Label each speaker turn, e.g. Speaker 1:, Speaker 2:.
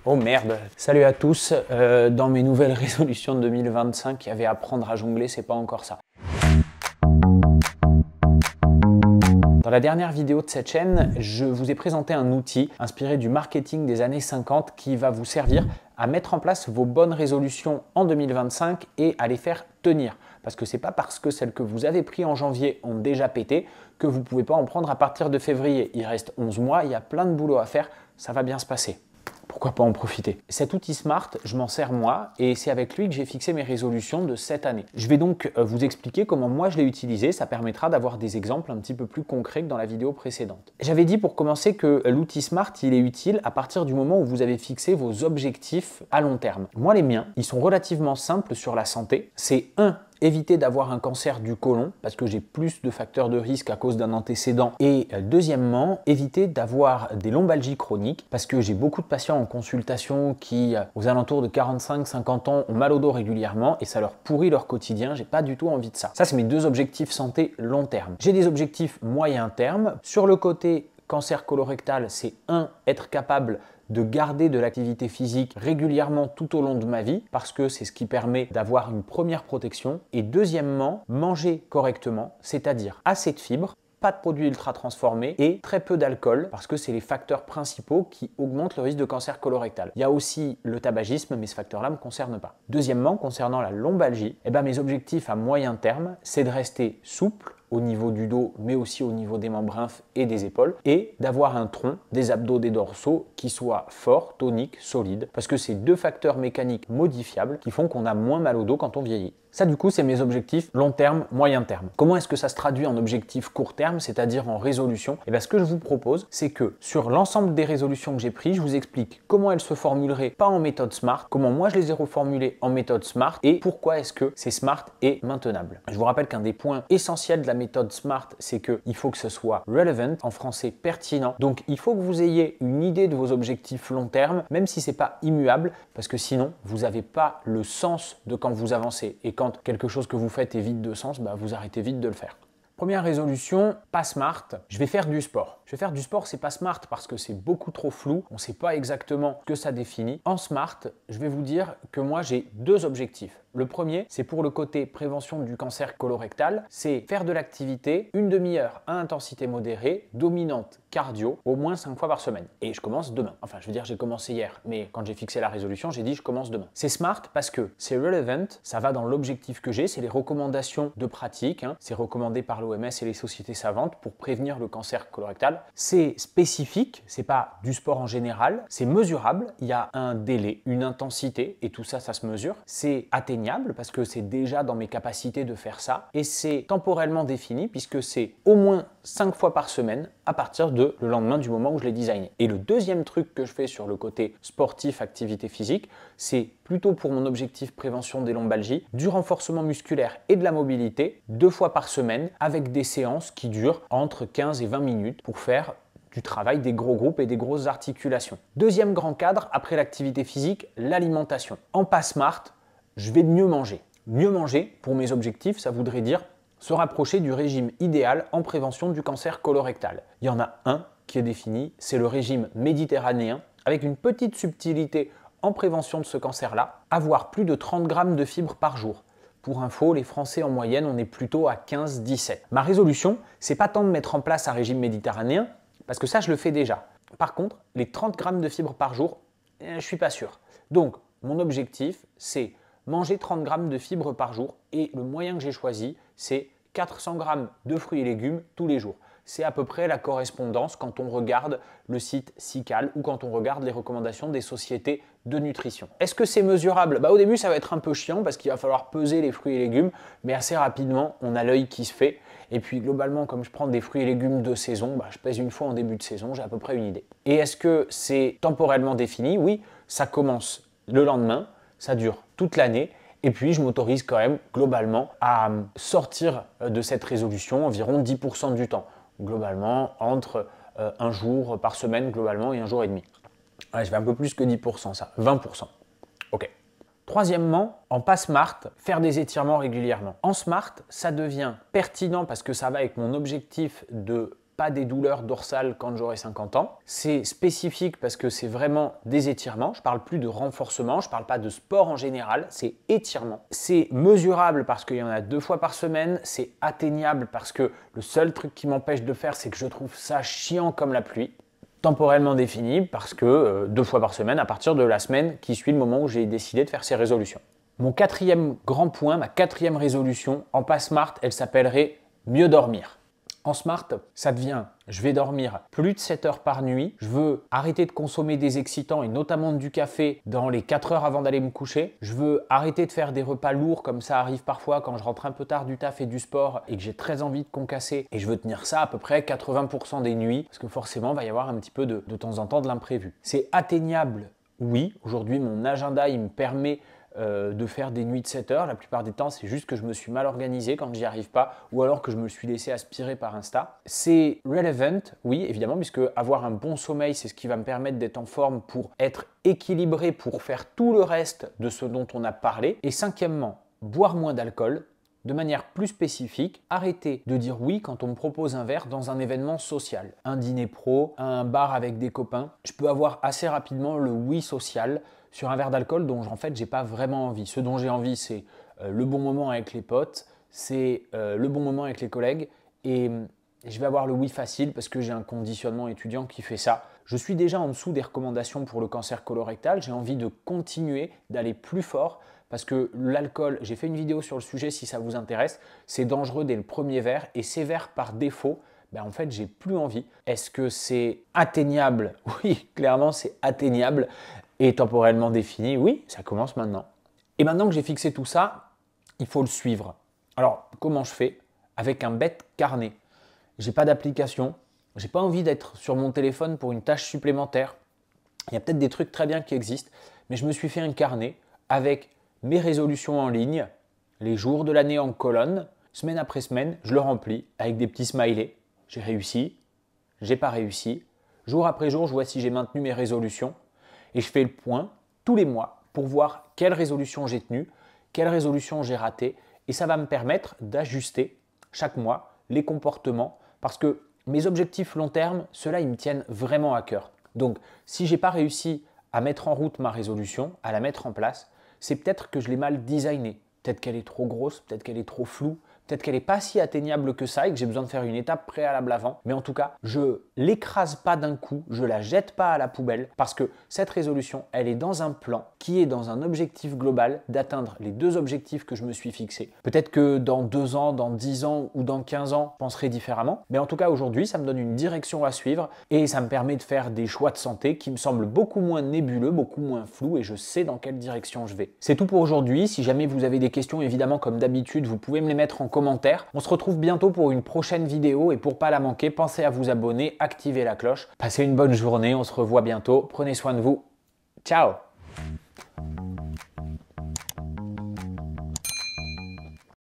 Speaker 1: Oh merde! Salut à tous, dans mes nouvelles résolutions de 2025, il y avait apprendre à jongler, c'est pas encore ça. Dans la dernière vidéo de cette chaîne, je vous ai présenté un outil inspiré du marketing des années 50 qui va vous servir à mettre en place vos bonnes résolutions en 2025 et à les faire tenir. Parce que c'est pas parce que celles que vous avez prises en janvier ont déjà pété que vous ne pouvez pas en prendre à partir de février. Il reste 11 mois, il y a plein de boulot à faire, ça va bien se passer. Pourquoi pas en profiter? Cet outil Smart, je m'en sers moi et c'est avec lui que j'ai fixé mes résolutions de cette année. Je vais donc vous expliquer comment moi je l'ai utilisé, ça permettra d'avoir des exemples un petit peu plus concrets que dans la vidéo précédente. J'avais dit pour commencer que l'outil Smart, il est utile à partir du moment où vous avez fixé vos objectifs à long terme. Moi les miens, ils sont relativement simples sur la santé. C'est éviter d'avoir un cancer du côlon parce que j'ai plus de facteurs de risque à cause d'un antécédent. Et deuxièmement, éviter d'avoir des lombalgies chroniques parce que j'ai beaucoup de patients en consultation qui, aux alentours de 45-50 ans, ont mal au dos régulièrement et ça leur pourrit leur quotidien. J'ai pas du tout envie de ça. Ça, c'est mes deux objectifs santé long terme. J'ai des objectifs moyen terme. Sur le côté cancer colorectal, c'est être capable de garder de l'activité physique régulièrement tout au long de ma vie parce que c'est ce qui permet d'avoir une première protection. Et deuxièmement, manger correctement, c'est-à-dire assez de fibres, pas de produits ultra transformés et très peu d'alcool parce que c'est les facteurs principaux qui augmentent le risque de cancer colorectal. Il y a aussi le tabagisme, mais ce facteur-là ne me concerne pas. Deuxièmement, concernant la lombalgie, mes objectifs à moyen terme, c'est de rester souple au niveau du dos, mais aussi au niveau des membres infs et des épaules, et d'avoir un tronc, des abdos, des dorsaux qui soient forts, toniques, solides, parce que c'est deux facteurs mécaniques modifiables qui font qu'on a moins mal au dos quand on vieillit. Ça, du coup, c'est mes objectifs long terme, moyen terme. Comment est-ce que ça se traduit en objectif court terme, c'est-à-dire en résolution? Ce que je vous propose, c'est que sur l'ensemble des résolutions que j'ai prises, je vous explique comment elles se formuleraient pas en méthode SMART, comment moi je les ai reformulées en méthode SMART et pourquoi est-ce que c'est SMART et maintenable. Je vous rappelle qu'un des points essentiels de la méthode SMART, c'est qu'il faut que ce soit relevant, en français pertinent. Donc, il faut que vous ayez une idée de vos objectifs long terme, même si c'est pas immuable, parce que sinon, vous n'avez pas le sens de quand vous avancez. Et quand quelque chose que vous faites est vide de sens, vous arrêtez vite de le faire. Première résolution, pas smart, je vais faire du sport. Je vais faire du sport, c'est pas smart parce que c'est beaucoup trop flou, on ne sait pas exactement ce que ça définit. En smart, je vais vous dire que moi j'ai deux objectifs. Le premier, c'est pour le côté prévention du cancer colorectal, c'est faire de l'activité une demi-heure à intensité modérée, dominante cardio, au moins 5 fois par semaine. Et je commence demain. Enfin, je veux dire, j'ai commencé hier, mais quand j'ai fixé la résolution, j'ai dit je commence demain. C'est smart parce que c'est relevant, ça va dans l'objectif que j'ai, c'est les recommandations de pratique, c'est recommandé par l'OMS et les sociétés savantes pour prévenir le cancer colorectal. C'est spécifique, c'est pas du sport en général, c'est mesurable, il y a un délai, une intensité, et tout ça, ça se mesure. C'est atteignable parce que c'est déjà dans mes capacités de faire ça, et c'est temporellement défini puisque c'est au moins 5 fois par semaine à partir de le lendemain du moment où je l'ai designé. Et le deuxième truc que je fais sur le côté sportif, activité physique, c'est plutôt pour mon objectif prévention des lombalgies, du renforcement musculaire et de la mobilité 2 fois par semaine avec des séances qui durent entre 15 et 20 minutes pour faire du travail des gros groupes et des grosses articulations. Deuxième grand cadre, après l'activité physique, l'alimentation. En pas smart, je vais mieux manger. Mieux manger, pour mes objectifs, ça voudrait dire se rapprocher du régime idéal en prévention du cancer colorectal. Il y en a un qui est défini, c'est le régime méditerranéen, avec une petite subtilité en prévention de ce cancer-là, avoir plus de 30 grammes de fibres par jour. Pour info, les Français en moyenne, on est plutôt à 15-17. Ma résolution, c'est pas tant de mettre en place un régime méditerranéen, parce que ça, je le fais déjà. Par contre, les 30 grammes de fibres par jour, je suis pas sûr. Donc, mon objectif, c'est manger 30 grammes de fibres par jour et le moyen que j'ai choisi, c'est 400 grammes de fruits et légumes tous les jours. C'est à peu près la correspondance quand on regarde le site SICAL ou quand on regarde les recommandations des sociétés de nutrition. Est-ce que c'est mesurable? Au début, ça va être un peu chiant parce qu'il va falloir peser les fruits et légumes, mais assez rapidement, on a l'œil qui se fait. Et puis globalement, comme je prends des fruits et légumes de saison, je pèse une fois en début de saison, j'ai à peu près une idée. Et est-ce que c'est temporellement défini? Oui, ça commence le lendemain, ça dure toute l'année. Et puis, je m'autorise quand même globalement à sortir de cette résolution environ 10% du temps. Globalement, entre un jour par semaine globalement et un jour et demi. Ouais, je fais un peu plus que 10%, ça, 20%. Ok. Troisièmement, en pas smart, faire des étirements régulièrement. En smart, ça devient pertinent parce que ça va avec mon objectif de pas des douleurs dorsales quand j'aurai 50 ans. C'est spécifique parce que c'est vraiment des étirements. Je parle plus de renforcement, je parle pas de sport en général, c'est étirement. C'est mesurable parce qu'il y en a 2 fois par semaine, c'est atteignable parce que le seul truc qui m'empêche de faire, c'est que je trouve ça chiant comme la pluie. Temporellement défini parce que 2 fois par semaine à partir de la semaine qui suit le moment où j'ai décidé de faire ces résolutions. Mon 4e grand point, ma 4e résolution en pas smart, elle s'appellerait mieux dormir. En smart, ça devient je vais dormir plus de 7 heures par nuit, je veux arrêter de consommer des excitants et notamment du café dans les 4 heures avant d'aller me coucher, je veux arrêter de faire des repas lourds comme ça arrive parfois quand je rentre un peu tard du taf et du sport et que j'ai très envie de concasser et je veux tenir ça à peu près 80% des nuits parce que forcément il va y avoir un petit peu de temps en temps de l'imprévu. C'est atteignable, oui, aujourd'hui mon agenda il me permet de faire des nuits de 7 heures. La plupart des temps, c'est juste que je me suis mal organisé quand j'y arrive pas ou alors que je me suis laissé aspirer par Insta. C'est relevant, oui, évidemment, puisque avoir un bon sommeil, c'est ce qui va me permettre d'être en forme pour être équilibré, pour faire tout le reste de ce dont on a parlé. Et 5e, boire moins d'alcool. De manière plus spécifique, arrêter de dire oui quand on me propose un verre dans un événement social. Un dîner pro, un bar avec des copains. Je peux avoir assez rapidement le oui social sur un verre d'alcool dont en fait j'ai pas vraiment envie. Ce dont j'ai envie, c'est le bon moment avec les potes, c'est le bon moment avec les collègues et je vais avoir le oui facile parce que j'ai un conditionnement étudiant qui fait ça. Je suis déjà en dessous des recommandations pour le cancer colorectal, j'ai envie de continuer, d'aller plus fort parce que l'alcool, j'ai fait une vidéo sur le sujet si ça vous intéresse, c'est dangereux dès le premier verre et ces verres par défaut, ben en fait j'ai plus envie. Est-ce que c'est atteignable? Oui, clairement c'est atteignable. Et temporellement défini, oui, ça commence maintenant. Et maintenant que j'ai fixé tout ça, il faut le suivre. Alors, comment je fais? Avec un bête carnet. J'ai pas d'application, j'ai pas envie d'être sur mon téléphone pour une tâche supplémentaire. Il y a peut-être des trucs très bien qui existent, mais je me suis fait un carnet avec mes résolutions en ligne, les jours de l'année en colonne, semaine après semaine, je le remplis avec des petits smileys. J'ai réussi, j'ai pas réussi. Jour après jour, je vois si j'ai maintenu mes résolutions. Et je fais le point tous les mois pour voir quelle résolution j'ai tenue, quelle résolution j'ai ratée. Et ça va me permettre d'ajuster chaque mois les comportements parce que mes objectifs long terme, ceux-là, ils me tiennent vraiment à cœur. Donc, si je n'ai pas réussi à mettre en route ma résolution, à la mettre en place, c'est peut-être que je l'ai mal designée. Peut-être qu'elle est trop grosse, peut-être qu'elle est trop floue, peut-être qu'elle n'est pas si atteignable que ça et que j'ai besoin de faire une étape préalable avant. Mais en tout cas, je l'écrase pas d'un coup, je la jette pas à la poubelle parce que cette résolution, elle est dans un plan qui est dans un objectif global d'atteindre les 2 objectifs que je me suis fixés. Peut-être que dans 2 ans, dans 10 ans ou dans 15 ans, je penserai différemment. Mais en tout cas, aujourd'hui, ça me donne une direction à suivre et ça me permet de faire des choix de santé qui me semblent beaucoup moins nébuleux, beaucoup moins flous et je sais dans quelle direction je vais. C'est tout pour aujourd'hui. Si jamais vous avez des questions, évidemment, comme d'habitude, vous pouvez me les mettre en commentaire. On se retrouve bientôt pour une prochaine vidéo et pour pas la manquer, pensez à vous abonner, activer la cloche. Passez une bonne journée, on se revoit bientôt. Prenez soin de vous. Ciao!